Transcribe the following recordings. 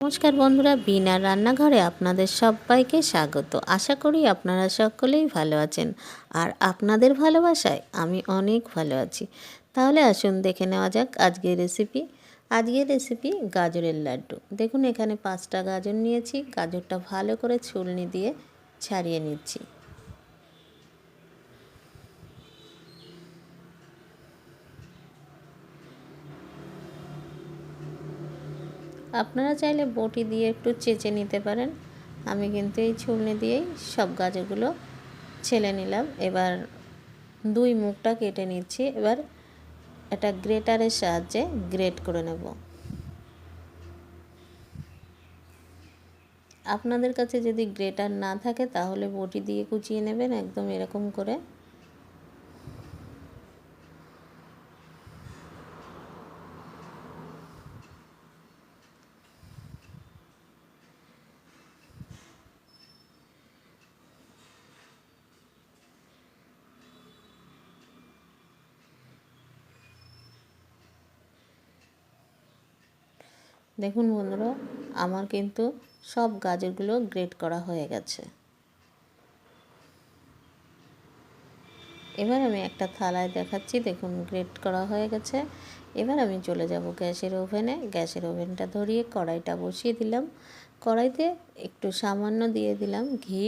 নমস্কার বন্ধুরা, বিনার রান্নাঘরে আপনাদের সবাইকে স্বাগত। আশা করি আপনারা সকলেই ভালো আছেন, আর আপনাদের ভালোবাসায় আমি অনেক ভালো আছি। তাহলে আসুন দেখে নেওয়া যাক আজকের রেসিপি গাজরের লাড্ডু। দেখুন এখানে 5টা গাজর নিয়েছি। গাজরটা ভালো করে ছুলনি দিয়ে ছাড়িয়ে নিচ্ছি। আপনারা চাইলে বটি দিয়ে একটু চেঁচে নিতে পারেন। আমি কিন্তু এই ছুলনি দিয়েই সব গাজরগুলো ছেলে নিলাম। এবার দুই মুখটা কেটে নিচ্ছি। এবার এটা গ্রেটারের সাহায্যে গ্রেট করে নেব। আপনাদের কাছে যদি গ্রেটার না থাকে তাহলে বটি দিয়ে কুচিয়ে নেবেন, একদম এরকম করে। দেখুন বন্ধুরা, আমার কিন্তু সব গাজরগুলো গ্রেট করা হয়ে গেছে। এবার আমি একটা থালায় দেখাচ্ছি। দেখুন গ্রেট করা হয়ে গেছে। এবার আমি চলে যাব গ্যাসের ওভেনে। গ্যাসের ওভেনটা ধরিয়ে কড়াইটা বসিয়ে দিলাম। কড়াইতে একটু সামান্য দিয়ে দিলাম ঘি।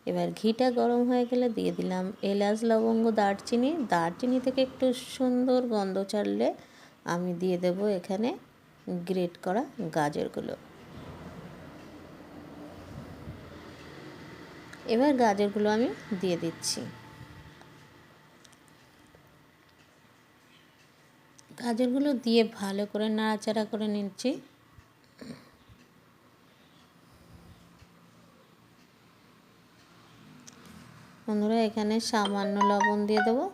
এবার ঘিটা গরম হয়ে গেলে দিয়ে দিলাম এলাচ, লবঙ্গ, দারচিনি। দারচিনি থেকে একটু সুন্দর গন্ধ ছাড়লে আমি দিয়ে দেব এখানে গ্রেট করা গাজরগুলো। এবার গাজরগুলো আমি দিয়ে দিচ্ছি। গাজরগুলো দিয়ে ভালো করে নাড়াচাড়া করে নিচ্ছি। বন্ধুরা, এখানে সামান্য লবণ দিয়ে দেবো।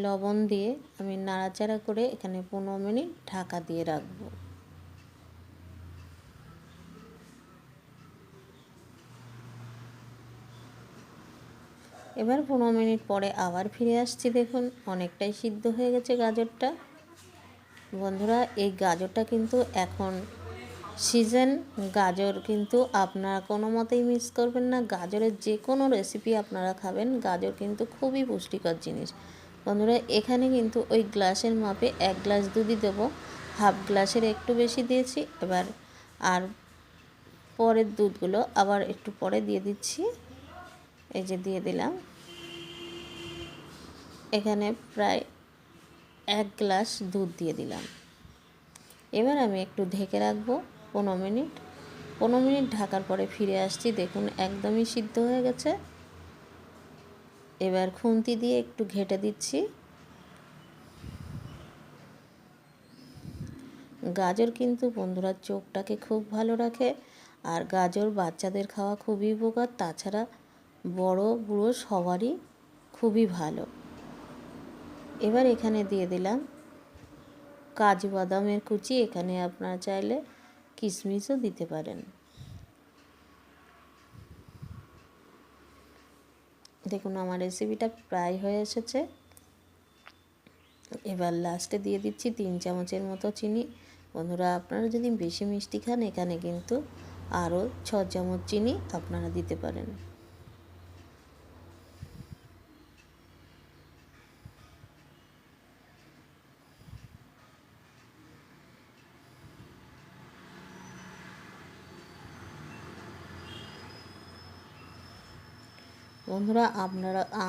লবণ দিয়ে আমি নাড়াচাড়া করে এখানে 15 মিনিট ঢাকা দিয়ে রাখবো। এবার 15 মিনিট পরে আবার ফিরে আসছি। দেখুন অনেকটাই সিদ্ধ হয়ে গেছে গাজরটা। বন্ধুরা, এই গাজরটা কিন্তু এখন সিজন। গাজর কিন্তু আপনারা কোনো মতেই মিস করবেন না। গাজরের যে কোনো রেসিপি আপনারা খাবেন, গাজর কিন্তু খুবই পুষ্টিকর জিনিস। বন্ধুরা, এখানে কিন্তু ওই গ্লাসের মাপে 1 গ্লাস দুধই দেবো। হাফ গ্লাসের একটু বেশি দিয়েছি। এবার আর পরের দুধগুলো আবার একটু পরে দিয়ে দিচ্ছি। এই যে দিয়ে দিলাম। এখানে প্রায় 1 গ্লাস দুধ দিয়ে দিলাম। এবার আমি একটু ঢেকে রাখবো 15 মিনিট। 15 মিনিট ঢাকার পরে ফিরে আসছি। দেখুন একদমই সিদ্ধ হয়ে গেছে। এবার খুন্তি দিয়ে একটু ঘেটে দিচ্ছি। গাজর কিন্তু বন্ধুরা চোখটাকে খুব ভালো রাখে, আর গাজর বাচ্চাদের খাওয়া খুবই উপকার। তাছাড়া বড় বুড়ো সবারই খুবই ভালো। এবার এখানে দিয়ে দিলাম কাজু বাদামের কুচি। এখানে আপনারা চাইলে কিশমিশও দিতে পারেন। দেখুন আমার রেসিপিটা প্রায় হয়ে এসেছে। এবার লাস্টে দিয়ে দিচ্ছি 3 চামচের মতো চিনি। বন্ধুরা, আপনারা যদি বেশি মিষ্টি খান এখানে কিন্তু আরও 6 চামচ চিনি আপনারা দিতে পারেন। বন্ধুরা,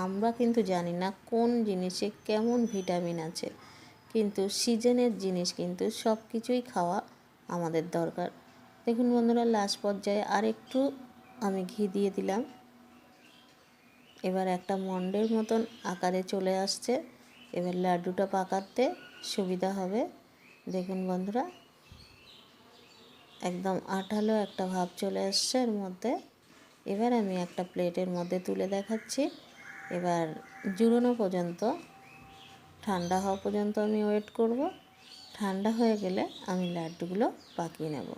আমরা কিন্তু জানি না কোন জিনিসে কেমন ভিটামিন আছে, কিন্তু সিজনের জিনিস কিন্তু সব কিছুই খাওয়া আমাদের দরকার। দেখুন বন্ধুরা, লাস্ট পর্যায়ে আর একটু আমি ঘি দিয়ে দিলাম। এবার একটা মন্ডের মতন আকারে চলে আসছে। এবার লাড্ডুটা পাকাতে সুবিধা হবে। দেখুন বন্ধুরা, একদম আঠালো একটা ভাব চলে আসছে এর মধ্যে। এবার আমি একটা প্লেটের মধ্যে তুলে দেখাচ্ছি। এবার জুড়োনো পর্যন্ত, ঠান্ডা হওয়া পর্যন্ত আমি ওয়েট করব। ঠান্ডা হয়ে গেলে আমি লাড্ডুগুলো পাকিয়ে নেব।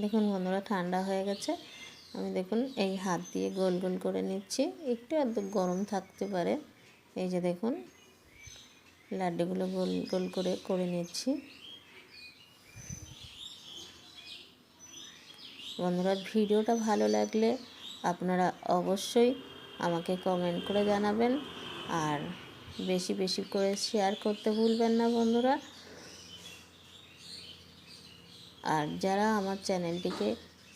দেখুন বন্ধুরা, ঠান্ডা হয়ে গেছে। আমি দেখুন এই হাত দিয়ে গোল গোল করে নিচ্ছি। একটু গরম থাকতে পারে। এই যে দেখুন লাড্ডুগুলো গোল গোল করে করে নিচ্ছি। বন্ধুরা, ভিডিওটা ভালো লাগলে আপনারা অবশ্যই আমাকে কমেন্ট করে জানাবেন, আর বেশি বেশি করে শেয়ার করতে ভুলবেন না বন্ধুরা। আর যারা আমার চ্যানেলটিকে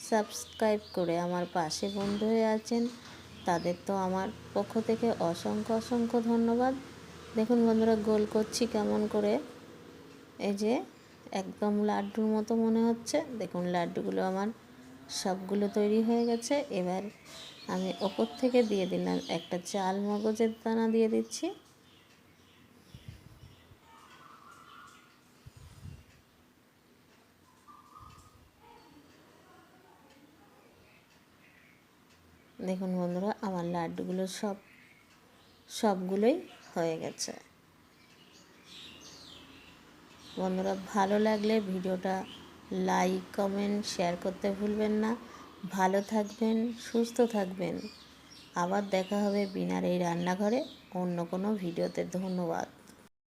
সাবস্ক্রাইব করে আমার পাশে বন্ধু হয়ে আছেন, তাদের তো আমার পক্ষ থেকে অসংখ্য অসংখ্য ধন্যবাদ। দেখুন বন্ধুরা, গোল করছি কেমন করে, এই যে একদম লাড্ডুর মতো মনে হচ্ছে। দেখুন লাড্ডুগুলো আমার সবগুলো তৈরি হয়ে গেছে। এবার আমি ওপর থেকে দিয়ে দিলাম একটা চাল মগজের দানা দিয়ে দিচ্ছি। দেখুন বন্ধুরা, আমার লাড্ডুগুলো সবগুলোই হয়ে গেছে। বন্ধুরা, ভালো লাগলে ভিডিওটা লাইক কমেন্ট শেয়ার করতে ভুলবেন না। ভালো থাকবেন, সুস্থ থাকবেন। আবার দেখা হবে বিনার এই রান্নাঘরে অন্য কোনো ভিডিওতে। ধন্যবাদ।